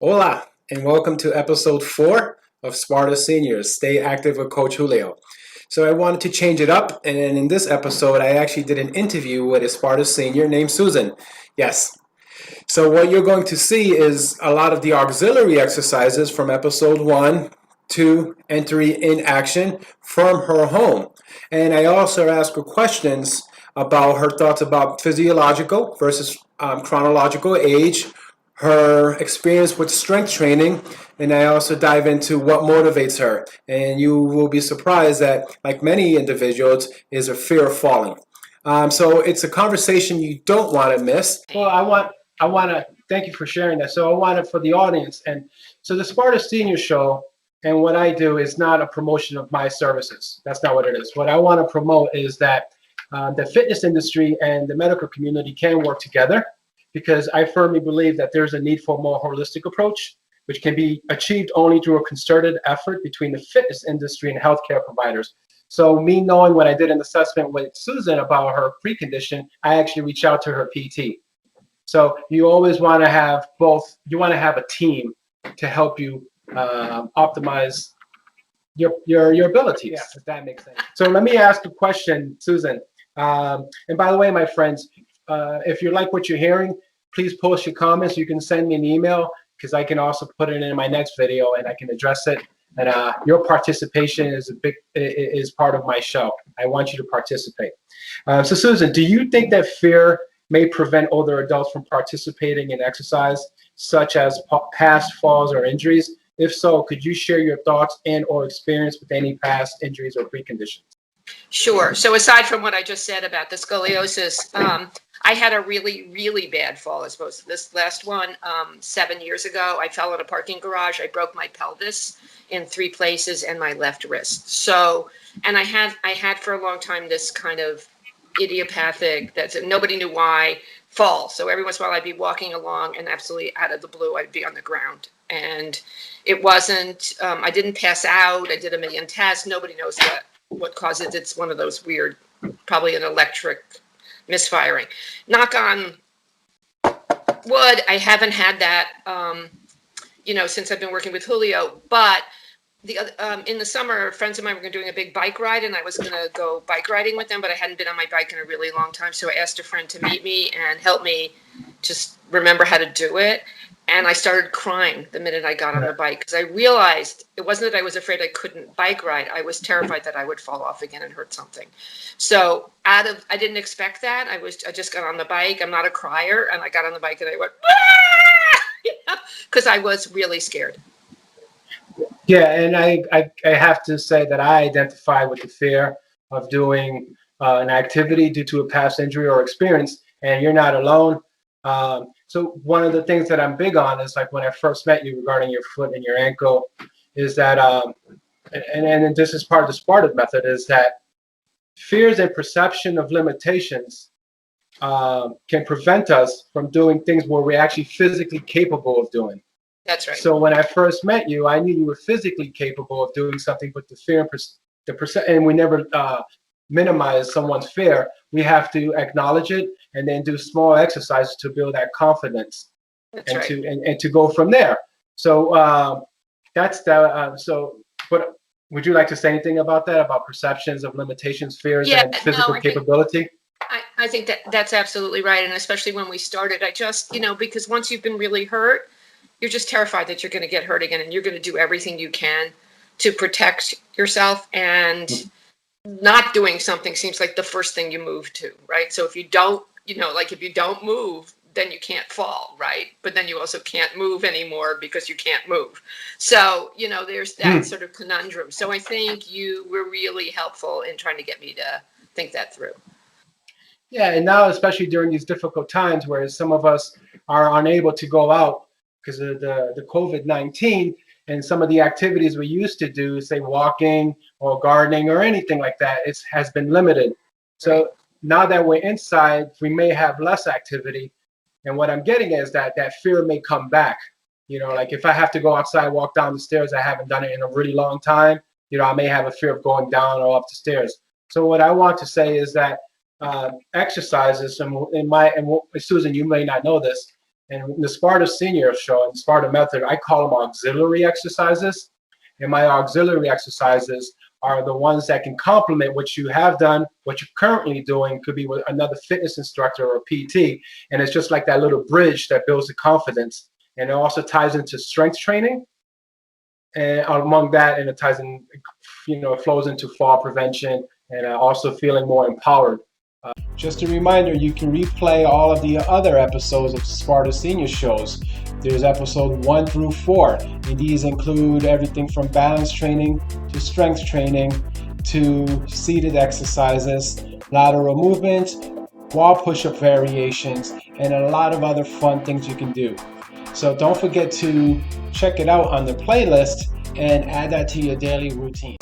Hola, and welcome to episode 4 of SPARTA Seniors. Stay active with Coach Julio. So I wanted to change it up, and in this episode, I actually did an interview with a SPARTA Senior named Susan. Yes. So what you're going to see is a lot of the auxiliary exercises from episode 1, 2, and 3 in action from her home. And I also asked her questions about her thoughts about physiological versus chronological age, her experience with strength training, and I also dive into what motivates her. And you will be surprised that, like many individuals, is a fear of falling. So it's a conversation you don't want to miss. Well, I want to thank you for sharing that. So I want it for the audience, and so the SPARTA Senior Show. And what I do is not a promotion of my services. That's not what it is. What I want to promote is that the fitness industry and the medical community can work together, because I firmly believe that there's a need for a more holistic approach, which can be achieved only through a concerted effort between the fitness industry and healthcare providers. So me knowing what I did an assessment with Susan about her precondition, I actually reached out to her PT. So you always want to have both. You want to have a team to help you optimize your abilities. Yeah, if that makes sense. So let me ask a question, Susan. And by the way, my friends, if you like what you're hearing, please post your comments. You can send me an email, because I can also put it in my next video and I can address it. And your participation is part of my show. I want you to participate. So Susan, do you think that fear may prevent older adults from participating in exercise, such as past falls or injuries? If so, could you share your thoughts and or experience with any past injuries or preconditions? Sure. So aside from what I just said about the scoliosis, I had a really, really bad fall. I suppose this last one, 7 years ago, I fell in a parking garage. I broke my pelvis in 3 places and my left wrist. So, and I had for a long time this kind of idiopathic, that nobody knew why, fall. So every once in a while I'd be walking along and absolutely out of the blue, I'd be on the ground. And it wasn't, I didn't pass out. I did a million tests. Nobody knows what caused it. It's one of those weird, probably an electric misfiring. Knock on wood, I haven't had that, since I've been working with Julio. But in the summer, friends of mine were doing a big bike ride, and I was going to go bike riding with them, but I hadn't been on my bike in a really long time. So I asked a friend to meet me and help me just remember how to do it. And I started crying the minute I got on the bike, because I realized it wasn't that I was afraid I couldn't bike ride. I was terrified that I would fall off again and hurt something. So I didn't expect that. I just got on the bike. I'm not a crier. And I got on the bike and I went, because I was really scared. Yeah, and I have to say that I identify with the fear of doing an activity due to a past injury or experience, and you're not alone. So one of the things that I'm big on is, like, when I first met you regarding your foot and your ankle, is that, and this is part of the SPARTA method, is that fears and perception of limitations can prevent us from doing things where we're actually physically capable of doing. That's right. So when I first met you, I knew you were physically capable of doing something, but the fear and we never minimize someone's fear. We have to acknowledge it and then do small exercises to build that confidence. That's and right. and to go from there. So that's the so. But would you like to say anything about that, about perceptions of limitations, fears, and physical capability? I think that's absolutely right. And especially when we started, I just, because once you've been really hurt, you're just terrified that you're going to get hurt again, and you're going to do everything you can to protect yourself. And not doing something seems like the first thing you move to, right? So if you don't, if you don't move, then you can't fall, right? But then you also can't move anymore because you can't move. So, there's that sort of conundrum. So I think you were really helpful in trying to get me to think that through. Yeah, and now, especially during these difficult times where some of us are unable to go out because of the COVID-19, and some of the activities we used to do, say walking or gardening or anything like that, has been limited. So now that we're inside, we may have less activity. And what I'm getting is that fear may come back. Like, if I have to go outside, walk down the stairs, I haven't done it in a really long time, I may have a fear of going down or up the stairs. So what I want to say is that exercises, and Susan, you may not know this, And in the SPARTA Senior Show and SPARTA method, I call them auxiliary exercises. And my auxiliary exercises are the ones that can complement what you have done, what you're currently doing, could be with another fitness instructor or PT. And it's just like that little bridge that builds the confidence. And it also ties into strength training. And among that, and it ties in, it flows into fall prevention and also feeling more empowered. Just a reminder, you can replay all of the other episodes of SPARTA Senior shows. There's episode 1 through 4, and these include everything from balance training to strength training to seated exercises, lateral movement, wall push-up variations, and a lot of other fun things you can do. So don't forget to check it out on the playlist and add that to your daily routine.